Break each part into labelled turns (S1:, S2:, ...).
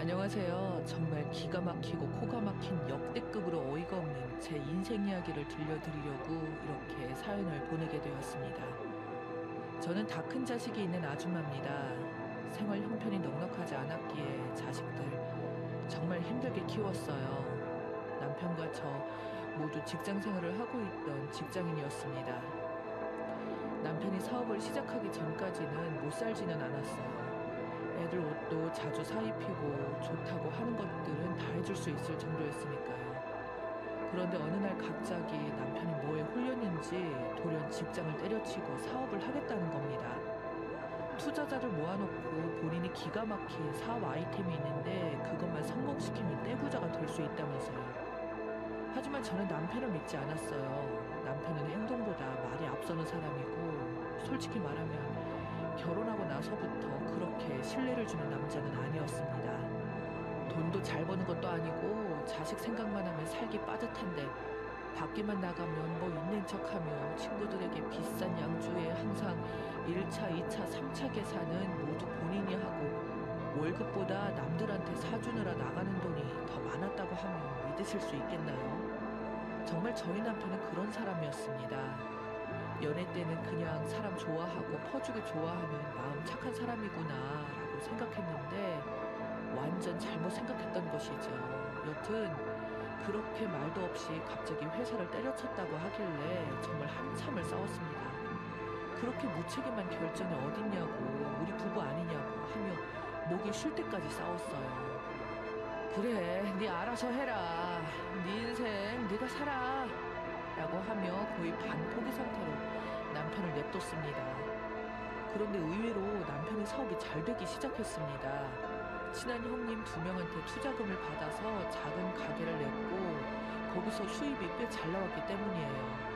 S1: 안녕하세요. 정말 기가 막히고 코가 막힌 역대급으로 어이가 없는 제 인생 이야기를 들려드리려고 이렇게 사연을 보내게 되었습니다. 저는 다 큰 자식이 있는 아줌마입니다. 생활 형편이 넉넉하지 않았기에 자식들 정말 힘들게 키웠어요. 남편과 저 모두 직장 생활을 하고 있던 직장인이었습니다. 남편이 사업을 시작하기 전까지는 못 살지는 않았어요. 애들 옷도 자주 사입히고 좋다고 하는 것들은 다 해줄 수 있을 정도였으니까요. 그런데 어느 날 갑자기 남편이 뭐에 홀렸는지 돌연 직장을 때려치고 사업을 하겠다는 겁니다. 투자자를 모아놓고 본인이 기가 막힌 사업 아이템이 있는데 그것만 성공시키면 떼부자가 될 수 있다면서요. 하지만 저는 남편을 믿지 않았어요. 남편은 행동보다 말이 앞서는 사람이고 솔직히 말하면 결혼하고 나서부터 그렇게 신뢰를 주는 남자는 아니었습니다. 돈도 잘 버는 것도 아니고 자식 생각만 하면 살기 빠듯한데 밖에만 나가면 뭐 있는 척하며 친구들에게 비싼 양주에 항상 1차, 2차, 3차 계산은 모두 본인이 하고 월급보다 남들한테 사주느라 나가는 돈이 더 많았다고 하면 믿으실 수 있겠나요? 정말 저희 남편은 그런 사람이었습니다. 연애 때는 그냥 사람 좋아하고 퍼주기 좋아하는 마음 착한 사람이구나 라고 생각했는데 완전 잘못 생각했던 것이죠. 여튼 그렇게 말도 없이 갑자기 회사를 때려쳤다고 하길래 정말 한참을 싸웠습니다. 그렇게 무책임한 결정이 어딨냐고 우리 부부 아니냐고 하며 목이 쉴 때까지 싸웠어요. 그래, 네 알아서 해라. 네 인생 네가 살아 라고 하며 거의 반포기 상태로 남편을 냅뒀습니다. 그런데 의외로 남편의 사업이 잘 되기 시작했습니다. 친한 형님 2명한테 투자금을 받아서 작은 가게를 냈고 거기서 수입이 꽤 잘 나왔기 때문이에요.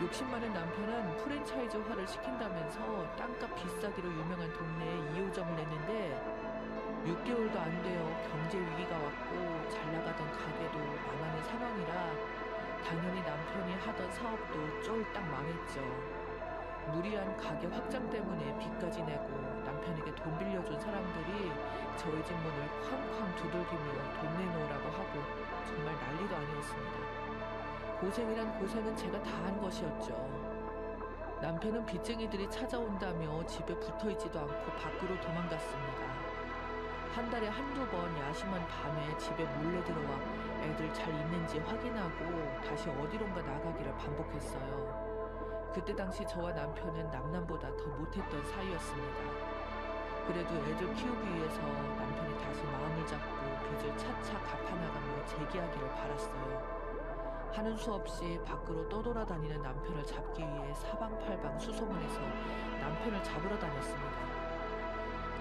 S1: 욕심 많은 남편은 프랜차이즈화를 시킨다면서 땅값 비싸기로 유명한 동네에 2호점을 냈는데 6개월도 안 되어 경제 위기가 왔고 잘 나가던 가게도 망하는 상황이라 당연히 남편이 하던 사업도 쫄딱 망했죠. 무리한 가게 확장 때문에 빚까지 내고 남편에게 돈 빌려준 사람들이 저희 집 문을 쾅쾅 두들기며 돈 내놓으라고 하고 정말 난리도 아니었습니다. 고생이란 고생은 제가 다 한 것이었죠. 남편은 빚쟁이들이 찾아온다며 집에 붙어있지도 않고 밖으로 도망갔습니다. 한 달에 한두 번 야심한 밤에 집에 몰래 들어와 애들 잘 있는지 확인하고 다시 어디론가 나가기를 반복했어요. 그때 당시 저와 남편은 남남보다 더 못했던 사이였습니다. 그래도 애들 키우기 위해서 남편이 다시 마음을 잡고 빚을 차차 갚아나가며 재기하기를 바랐어요. 하는 수 없이 밖으로 떠돌아다니는 남편을 잡기 위해 사방팔방 수소문해서 남편을 잡으러 다녔습니다.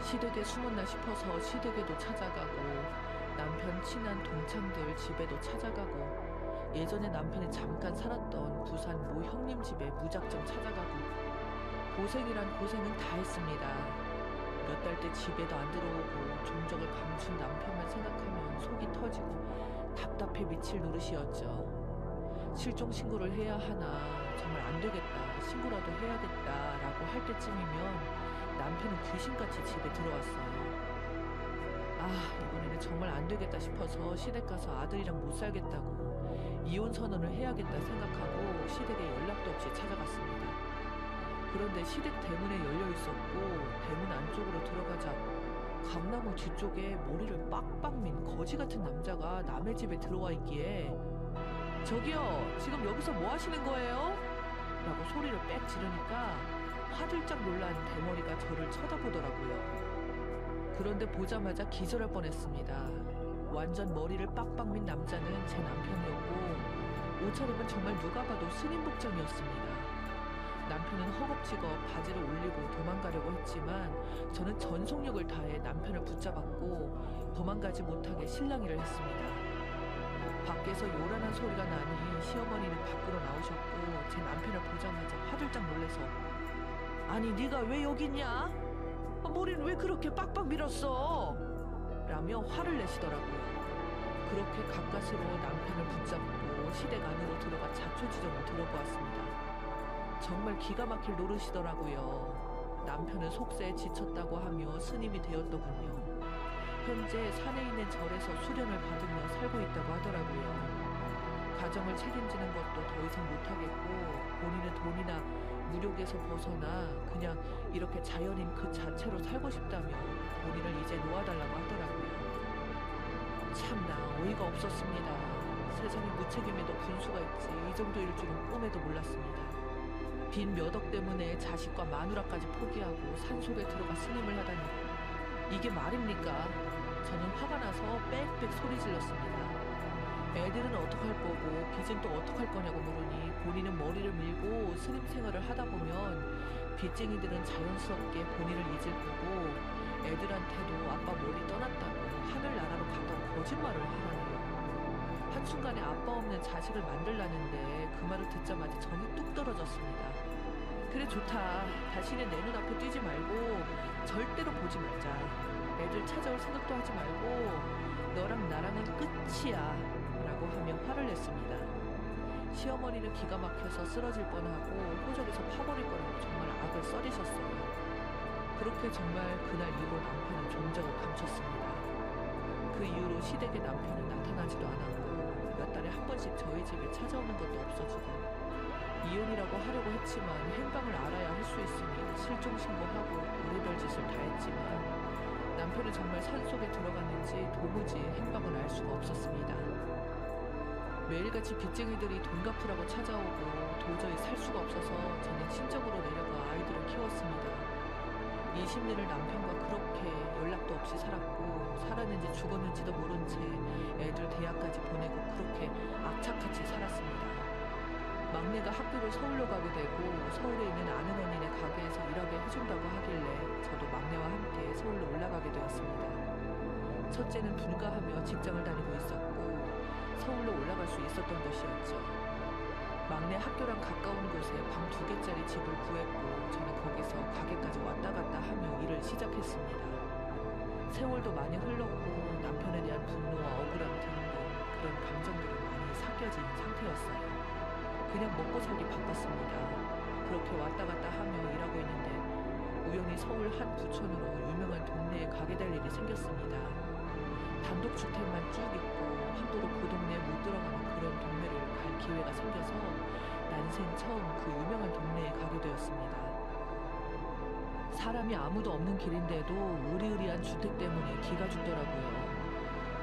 S1: 시댁에 숨었나 싶어서 시댁에도 찾아가고 남편 친한 동창들 집에도 찾아가고 예전에 남편이 잠깐 살았던 부산 모 형님 집에 무작정 찾아가고 고생이란 고생은 다 했습니다. 몇 달째 집에도 안 들어오고 종적을 감춘 남편만 생각하면 속이 터지고 답답해 미칠 노릇이었죠. 실종 신고를 해야 하나 정말 안 되겠다 신고라도 해야겠다 라고 할 때쯤이면 남편은 귀신같이 집에 들어왔어요. 이번에는 정말 안 되겠다 싶어서 시댁 가서 아들이랑 못 살겠다고 이혼 선언을 해야겠다 생각하고 시댁에 연락도 없이 찾아갔습니다. 그런데 시댁 대문에 열려 있었고 대문 안쪽으로 들어가자 감나무 뒤쪽에 머리를 빡빡 민 거지 같은 남자가 남의 집에 들어와 있기에 저기요, 지금 여기서 뭐 하시는 거예요? 라고 소리를 빽 지르니까 화들짝 놀란 대머리가 저를 쳐다보더라고요. 그런데 보자마자 기절할 뻔했습니다. 완전 머리를 빡빡 민 남자는 제 남편이었고 옷차림은 정말 누가 봐도 스님 복장이었습니다. 남편은 허겁지겁 바지를 올리고 도망가려고 했지만 저는 전속력을 다해 남편을 붙잡았고 도망가지 못하게 실랑이를 했습니다. 밖에서 요란한 소리가 나니 시어머니는 밖으로 나오셨고 제 남편을 보자마자 화들짝 놀래서 아니 네가 왜 여기 있냐? 머리는 왜 그렇게 빡빡 밀었어? 라며 화를 내시더라고요. 그렇게 가까스로 남편을 붙잡고 시댁 안으로 들어가 자초지종을 들어보았습니다. 정말 기가 막힐 노릇이더라고요. 남편은 속세에 지쳤다고 하며 스님이 되었더군요. 현재 산에 있는 절에서 수련을 받으며 살고 있다고 하더라고요. 가정을 책임지는 것도 더 이상 못하겠고 본인은 돈이나 무력에서 벗어나 그냥 이렇게 자연인 그 자체로 살고 싶다며 본인을 이제 놓아달라고 하더라고요. 참나 어이가 없었습니다. 세상에 무책임에도 분수가 있지 이 정도일 줄은 꿈에도 몰랐습니다. 빈 몇 억 때문에 자식과 마누라까지 포기하고 산속에 들어가 스님을 하다니 이게 말입니까? 저는 화가 나서 빽빽 소리 질렀습니다. 애들은 어떡할 거고 빚은 또 어떡할 거냐고 물으니 본인은 머리를 밀고 스님 생활을 하다 보면 빚쟁이들은 자연스럽게 본인을 잊을 거고 애들한테도 아빠 머리 떠났다고 하늘나라로 갔다고 거짓말을 하라네요. 한순간에 아빠 없는 자식을 만들라는데 그 말을 듣자마자 정이 뚝 떨어졌습니다. 그래 좋다. 다시는 내 눈앞에 뛰지 말고 절대로 보지 말자. 애들 찾아올 생각도 하지 말고 너랑 나랑은 끝이야 라고 하며 화를 냈습니다. 시어머니는 기가 막혀서 쓰러질 뻔하고 호적에서 파버릴 거라고 정말 악을 써리셨어요. 그렇게 정말 그날 이후로 남편은 종적을 감췄습니다. 그 이후로 시댁에 남편은 나타나지도 않았고 몇 달에 한 번씩 저희 집에 찾아오는 것도 없어지고 이혼이라고 하려고 했지만 행방을 알아야 할 수 있으니 실종 신고하고 별의별 짓을 다 했지만 남편은 정말 산속에 들어갔는지 도무지 행방을 알 수가 없었습니다. 매일같이 빚쟁이들이 돈 갚으라고 찾아오고 도저히 살 수가 없어서 저는 친정으로 내려가 아이들을 키웠습니다. 20년을 남편과 그렇게 연락도 없이 살았고 살았는지 죽었는지도 모른 채 애들 대학까지 보내고 그렇게 악착같이 살았습니다. 막내가 학교를 서울로 가게 되고 서울에 있는 아는 언니네 가게에서 일하게 해준다고 하길래 저도 막내와 함께 서울로 올라가게 되었습니다. 첫째는 분가하며 직장을 다니고 있었고 서울로 올라갈 수 있었던 것이었죠. 막내 학교랑 가까운 곳에 방 2개짜리 집을 구했고 저는 거기서 가게까지 왔다 갔다 하며 일을 시작했습니다. 세월도 많이 흘렀고 남편에 대한 분노와 억울함 등등 그런 감정들이 많이 섞여진 상태였어요. 그냥 먹고 살기 바빴습니다. 그렇게 왔다 갔다 하며 일하고 있는데 우연히 서울 한 부촌으로 유명한 동네에 가게 될 일이 생겼습니다. 단독주택만 쭉 있고 함부로 그 동네에 못 들어가는 그런 동네를 갈 기회가 생겨서 난생 처음 그 유명한 동네에 가게 되었습니다. 사람이 아무도 없는 길인데도 으리으리한 주택 때문에 기가 죽더라고요.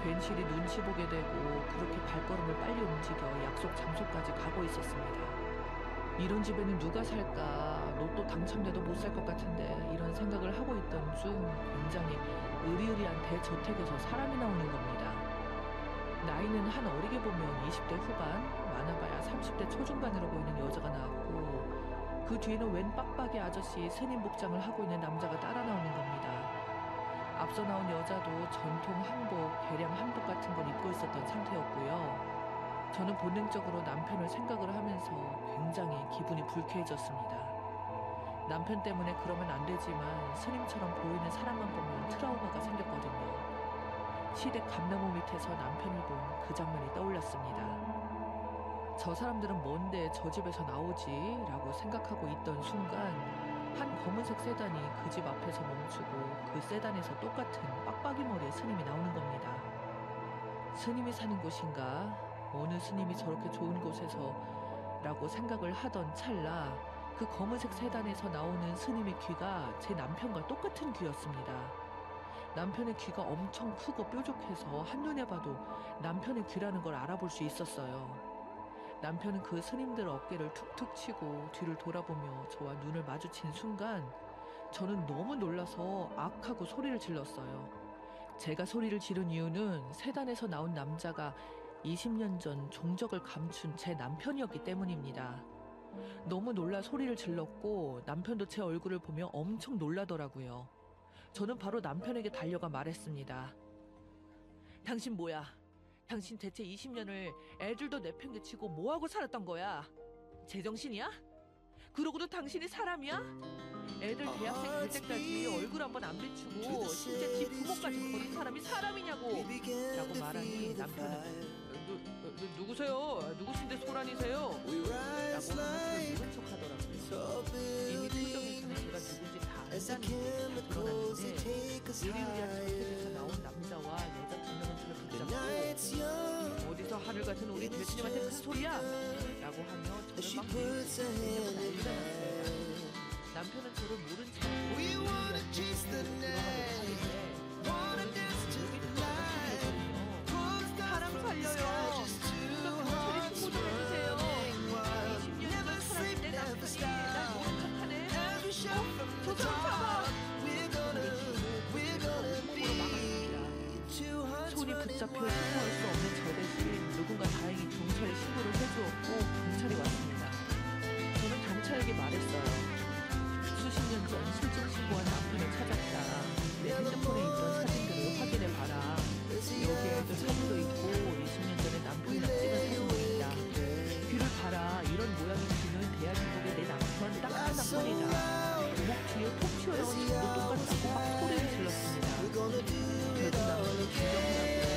S1: 괜시리 눈치 보게 되고 그렇게 발걸음을 빨리 움직여 약속 장소까지 가고 있었습니다. 이런 집에는 누가 살까? 로또 당첨돼도 못 살 것 같은데 이런 생각을 하고 있던 중 굉장히 으리으리한 대저택에서 사람이 나오는 겁니다. 나이는 한 어리게 보면 20대 후반, 많아봐야 30대 초중반으로 보이는 여자가 나왔고 그 뒤에는 웬 빡빡이 아저씨 스님 복장을 하고 있는 남자가 따라 나오는 겁니다. 앞서 나온 여자도 전통 한복, 개량 한복 같은 걸 입고 있었던 상태였고요. 저는 본능적으로 남편을 생각을 하면서 굉장히 기분이 불쾌해졌습니다. 남편 때문에 그러면 안 되지만 스님처럼 보이는 사람만 보면 트라우마가 생겼거든요. 시댁 감나무 밑에서 남편을 본 그 장면이 떠올랐습니다. 저 사람들은 뭔데 저 집에서 나오지? 라고 생각하고 있던 순간 한 검은색 세단이 그 집 앞에서 멈추고 그 세단에서 똑같은 빡빡이 머리의 스님이 나오는 겁니다. 스님이 사는 곳인가? 어느 스님이 저렇게 좋은 곳에서? 라고 생각을 하던 찰나 그 검은색 세단에서 나오는 스님의 귀가 제 남편과 똑같은 귀였습니다. 남편의 귀가 엄청 크고 뾰족해서 한눈에 봐도 남편의 귀라는 걸 알아볼 수 있었어요. 남편은 그 스님들 어깨를 툭툭 치고 뒤를 돌아보며 저와 눈을 마주친 순간 저는 너무 놀라서 악하고 소리를 질렀어요. 제가 소리를 지른 이유는 세단에서 나온 남자가 20년 전 종적을 감춘 제 남편이었기 때문입니다. 너무 놀라 소리를 질렀고 남편도 제 얼굴을 보며 엄청 놀라더라고요. 저는 바로 남편에게 달려가 말했습니다. 당신 뭐야? 당신 대체 20년을 애들도 내팽개치고 뭐하고 살았던 거야? 제정신이야? 그러고도 당신이 사람이야? 애들 대학생 될 때까지 얼굴 한번 안 비추고 심지어 지 부모까지 버린 사람이 사람이냐고 라고 말하니 남편은 누구세요? 누구신데 소란이세요? 라고 하면서 모른 척 하더라고요. 이미 표정에서는 제가 누군지 다 안다는 게 드러났는데 의리의리한 저택에서 나온 남자와 여자 두 명은 저를 붙잡고 어디서 하늘 같은 우리 대수님한테 큰 소리야! 라고 하며 저를 막 내리치고 난리가 났습니다. 남편은 저를 모른 채 들어가려고 하는데 사람 살려요. 누가 경찰에 신고 좀 해주세요. 20년 전 살았을 때 남편이 날 모른 척하네. 저 사람 잡아. 손이 붙잡혀 신고할 수 없는 저 대신 누군가 다행히 경찰에 신고를 해주었고 경찰이 왔습니다. 저는 경찰에게 말했어요. 수십 년 전 실종 신고한 남편을 찾았다. 내 핸드폰에 있던 사진들을 확인해봐라. 여기에도 사진도 있고 20년 전에 남편이랑 찍은 사진도 있다. 귀를 봐라. 이런 모양의 귀는 대한민국의 내 남편 딱 하나뿐이다. 목 뒤에 톡 튀어나온 점도 똑같다고 막 소리를 질렀습니다. 결국 남편이 진정하라고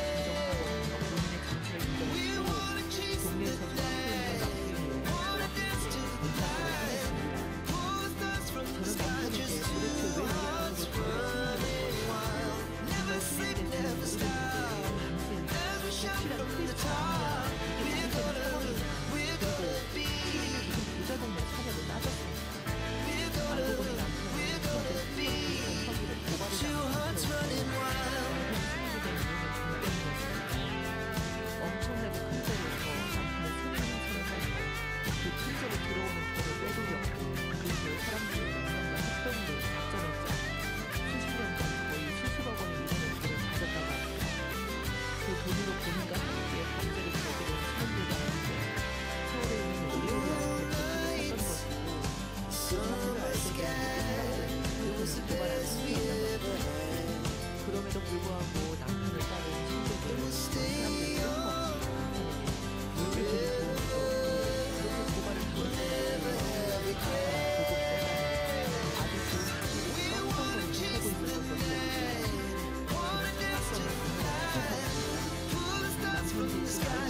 S1: 진정하고 본인의 정체를 인정했고 동네에서 소리 지르는 남편이 저는 남편에게 도대체 왜 이렇게 부자동네 사내로 나섰습니다. 알고 보니 남편은 서기를 고발을 엄청나게 큰 소리에서 남편의 수명 행사를 하며 그 큰소리 들어오는 돌을 빼돌렸고 그 뒤에 사람들이 명령과 합동으로 작전했죠. 수십 년 전 거의 수십억 원의 이름의 돌을 가져다가 그 돈으로 본인과 함께 범죄를 저지른 사람들과 함께 서울에 있는 의료의학을 샀던 것이고 그 사실을 알게 된 그들은 고발하는 사람이었던 것입니다. 그럼에도 불구하고 남편을 따른 친구들, 사람들이 끊임없이 남편에게 물질적인 도움도 그렇게 고발을 당했다는 아주 좋은 자기를 깜깜하게 살고 있는 것을 모르고 저는 생각성을 남편이 그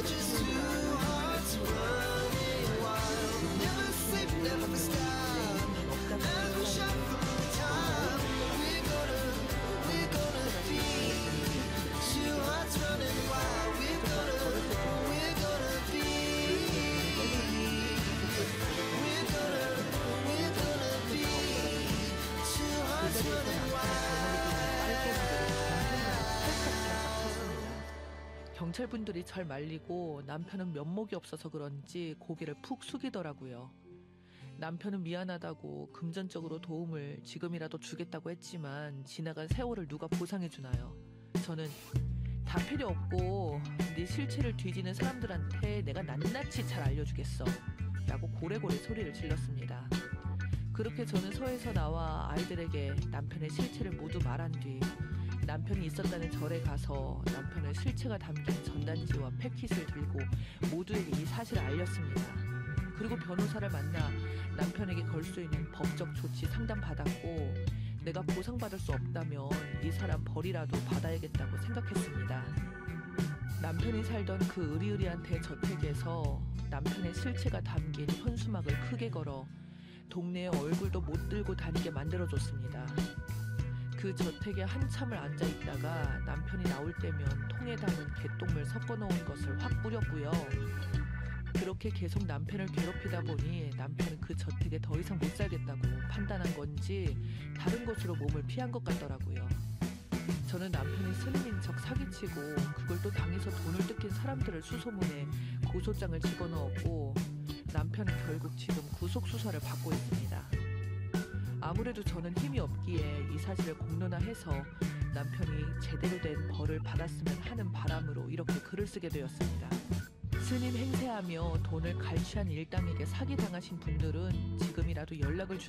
S1: 결국 경찰분들이 절 말리고 남편은 면목이 없어서 그런지 고개를 푹 숙이더라고요. 남편은 미안하다고 금전적으로 도움을 지금이라도 주겠다고 했지만 지나간 세월을 누가 보상해주나요? 저는 다 필요 없고 네 실체를 뒤지는 사람들한테 내가 낱낱이 잘 알려주겠어 라고 고래고래 소리를 질렀습니다. 그렇게 저는 서에서 나와 아이들에게 남편의 실체를 모두 말한 뒤 남편이 있었다는 절에 가서 남편의 실체가 담긴 전단지와 패킷을 들고 모두에게 이 사실을 알렸습니다. 그리고 변호사를 만나 남편에게 걸 수 있는 법적 조치 상담받았고 내가 보상받을 수 없다면 이 사람 벌이라도 받아야겠다고 생각했습니다. 남편이 살던 그 으리으리한 대저택에서 남편의 실체가 담긴 현수막을 크게 걸어 동네에 얼굴도 못 들고 다니게 만들어줬습니다. 그 저택에 한참을 앉아있다가 남편이 나올 때면 통에 담은 개똥물 섞어놓은 것을 확 뿌렸고요. 그렇게 계속 남편을 괴롭히다 보니 남편은 그 저택에 더 이상 못 살겠다고 판단한 건지 다른 곳으로 몸을 피한 것 같더라고요. 저는 남편이 스님인 척 사기치고 그걸 또 당해서 돈을 뜯긴 사람들을 수소문해 고소장을 집어넣었고 남편은 결국 지금 구속수사를 받고 있습니다. 아무래도 저는 힘이 없기에 이 사실을 공론화해서 남편이 제대로 된 벌을 받았으면 하는 바람으로 이렇게 글을 쓰게 되었습니다. 스님 행세하며 돈을 갈취한 일당에게 사기당하신 분들은 지금이라도 연락을